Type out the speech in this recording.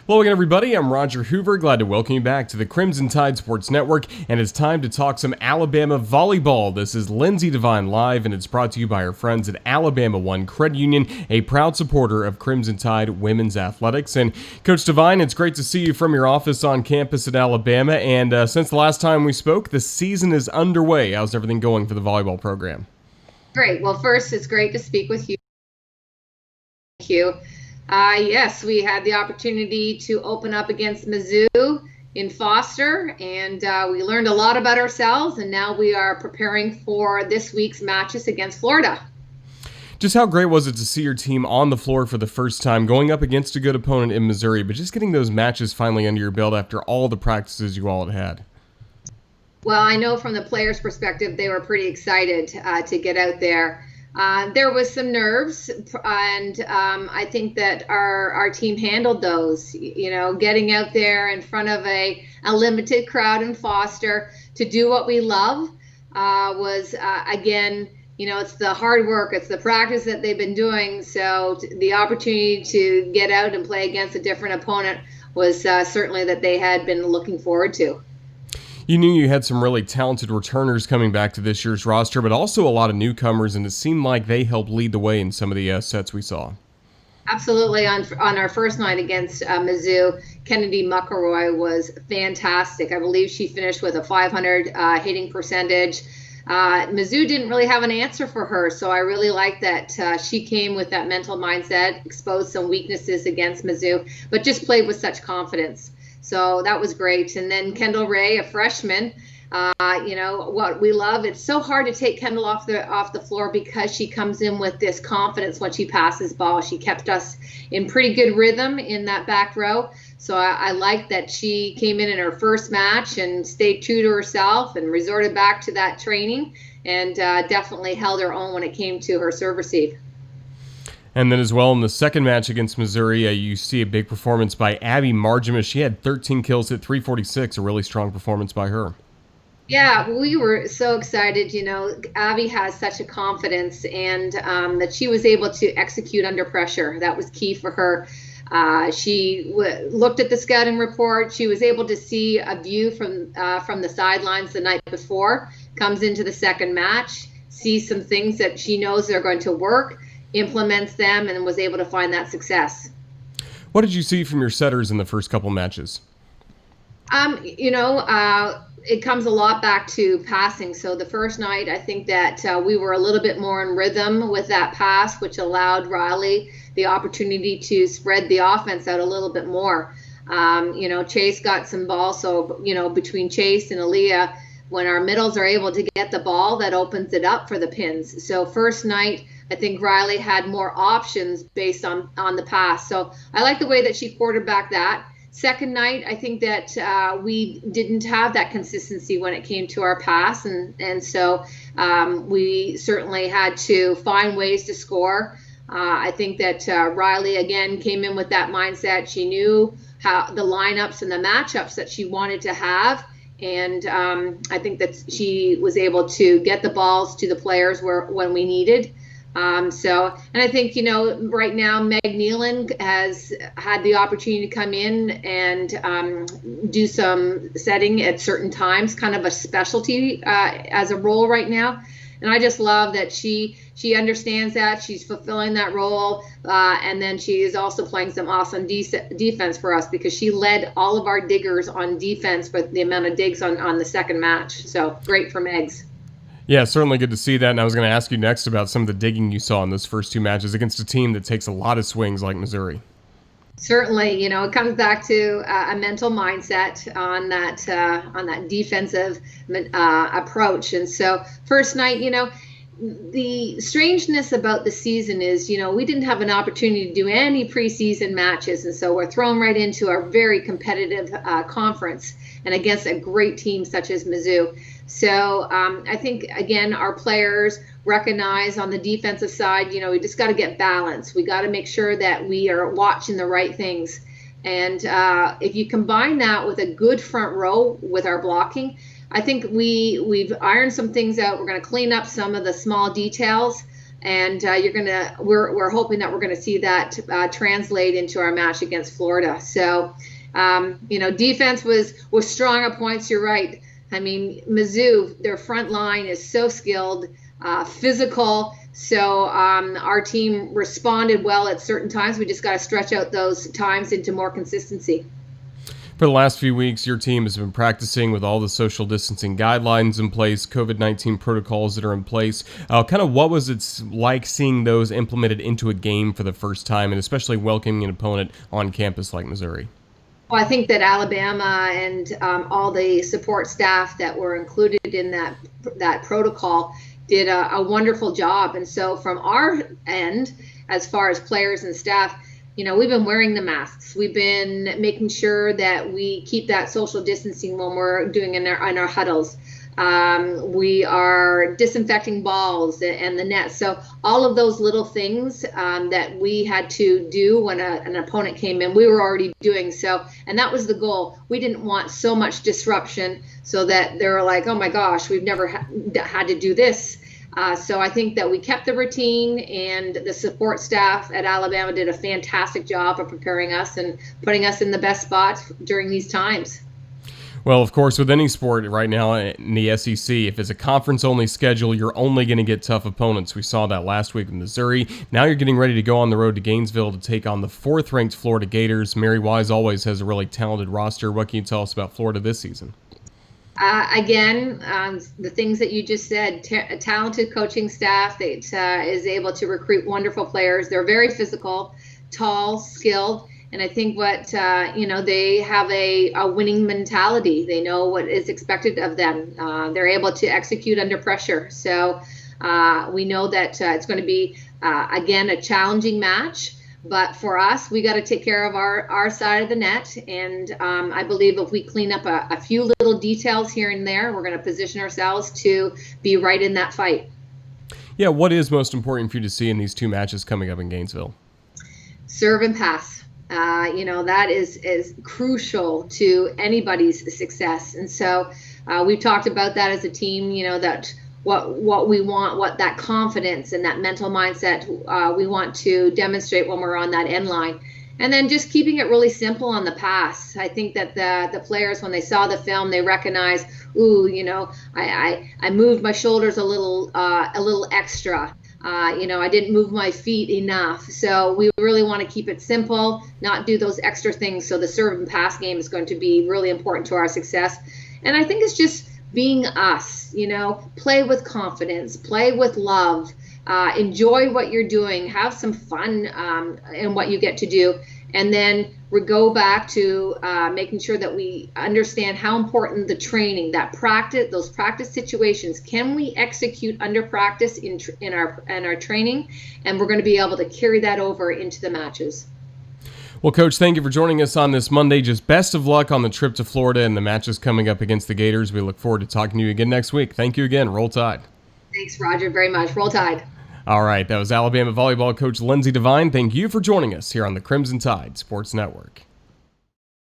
Hello again, everybody. I'm Roger Hoover. Glad to welcome you back to the Crimson Tide Sports Network, and it's time to talk some Alabama volleyball. This is Lindsey Devine live, and it's brought to you by our friends at Alabama One Credit Union, a proud supporter of Crimson Tide women's athletics. And Coach Devine, it's great to see you from your office on campus at Alabama. And since the last time we spoke, the season is underway. How's everything going for the volleyball program? Great. Well, first, it's great to speak with you. Thank you. Yes, we had the opportunity to open up against Mizzou in Foster, and we learned a lot about ourselves, and now we are preparing for this week's matches against Florida. Just how great was it to see your team on the floor for the first time, going up against a good opponent in Missouri, but just getting those matches finally under your belt after all the practices you all had? Well, I know from the players' perspective, they were pretty excited to get out there. There was some nerves, and I think that our team handled those. You know, getting out there in front of a limited crowd in Foster to do what we love was, again, you know, it's the hard work, it's the practice that they've been doing. So the opportunity to get out and play against a different opponent was certainly that they had been looking forward to. You knew you had some really talented returners coming back to this year's roster, but also a lot of newcomers, and it seemed like they helped lead the way in some of the sets we saw. Absolutely. On our first night against Mizzou, Kennedy McElroy was fantastic. I believe she finished with a 500 hitting percentage. Mizzou didn't really have an answer for her, so I really like that she came with that mental mindset, exposed some weaknesses against Mizzou, but just played with such confidence. So that was great. And then Kendall Ray, a freshman, you know, what we love, it's so hard to take Kendall off the floor because she comes in with this confidence when she passes ball. She kept us in pretty good rhythm in that back row. So I like that she came in her first match and stayed true to herself and resorted back to that training and definitely held her own when it came to her serve receive. And then as well in the second match against Missouri, you see a big performance by Abby Margimus. She had 13 kills at 346, a really strong performance by her. Yeah, we were so excited. You know, Abby has such a confidence, and that she was able to execute under pressure. That was key for her. She looked at the scouting report. She was able to see a view from the sidelines the night before, comes into the second match, sees some things that she knows are going to work, implements them, and was able to find that success. What did you see from your setters in the first couple matches? You know, it comes a lot back to passing. So the first night, I think that we were a little bit more in rhythm with that pass, which allowed Riley the opportunity to spread the offense out a little bit more. You know, Chase got some balls. So, you know, between Chase and Aaliyah, when our middles are able to get the ball, that opens it up for the pins. So first night, I think Riley had more options based on the pass. So I like the way that she quarterbacked that. Second night, I think that we didn't have that consistency when it came to our pass. And so we certainly had to find ways to score. I think that Riley, again, came in with that mindset. She knew how the lineups and the matchups that she wanted to have. And I think that she was able to get the balls to the players when we needed. And I think, you know, right now Meg Nealon has had the opportunity to come in and do some setting at certain times, kind of a specialty as a role right now. And I just love that she understands that, she's fulfilling that role, and then she is also playing some awesome defense for us because she led all of our diggers on defense with the amount of digs on the second match. So great for Megs. Yeah, certainly good to see that. And I was going to ask you next about some of the digging you saw in those first two matches against a team that takes a lot of swings like Missouri. Certainly, you know, it comes back to a mental mindset on that defensive approach. And so first night, you know, the strangeness about the season is, you know, we didn't have an opportunity to do any preseason matches. And so we're thrown right into a very competitive conference and against a great team such as Mizzou. So I think, again, our players recognize on the defensive side, you know, we just got to get balance. We got to make sure that we are watching the right things. And if you combine that with a good front row with our blocking, I think we've ironed some things out. We're going to clean up some of the small details And we're hoping that we're gonna see that translate into our match against Florida. So, defense was strong at points. You're right. I mean, Mizzou, their front line is so skilled, physical. So our team responded well at certain times. We just got to stretch out those times into more consistency. For the last few weeks, your team has been practicing with all the social distancing guidelines in place, COVID-19 protocols that are in place. Kind of what was it like seeing those implemented into a game for the first time, and especially welcoming an opponent on campus like Missouri? Well, I think that Alabama and all the support staff that were included in that protocol did a wonderful job. And so from our end, as far as players and staff, we've been wearing the masks. We've been making sure that we keep that social distancing when we're doing in our huddles. We are disinfecting balls and the nets. So all of those little things that we had to do when an opponent came in, we were already doing so. And that was the goal. We didn't want so much disruption so that they're like, oh my gosh, we've never had to do this. So I think that we kept the routine, and the support staff at Alabama did a fantastic job of preparing us and putting us in the best spots during these times. Well, of course, with any sport right now in the SEC, if it's a conference-only schedule, you're only going to get tough opponents. We saw that last week with Missouri. Now you're getting ready to go on the road to Gainesville to take on the 4th-ranked Florida Gators. Mary Wise always has a really talented roster. What can you tell us about Florida this season? Again, the things that you just said, a talented coaching staff that is able to recruit wonderful players. They're very physical, tall, skilled, and I think they have a winning mentality. They know what is expected of them. They're able to execute under pressure. So we know that it's going to be, again, a challenging match. But for us, we got to take care of our side of the net. And I believe if we clean up a few little details here and there, we're going to position ourselves to be right in that fight. Yeah, what is most important for you to see in these two matches coming up in Gainesville? Serve and pass. That is crucial to anybody's success. And so we've talked about that as a team, that what we want, what that confidence and that mental mindset we want to demonstrate when we're on that end line. And then just keeping it really simple on the pass. I think that the players, when they saw the film, they recognized, I moved my shoulders a little extra. I didn't move my feet enough. So we really want to keep it simple, not do those extra things. So the serve and pass game is going to be really important to our success. And I think it's just being us, play with confidence, play with love, enjoy what you're doing, have some fun in what you get to do. And then we go back to making sure that we understand how important the training, that practice, those practice situations, can we execute under practice in our training? And we're going to be able to carry that over into the matches. Well, Coach, thank you for joining us on this Monday. Just best of luck on the trip to Florida and the matches coming up against the Gators. We look forward to talking to you again next week. Thank you again. Roll Tide. Thanks, Roger, very much. Roll Tide. All right, that was Alabama volleyball coach Lindsey Devine. Thank you for joining us here on the Crimson Tide Sports Network.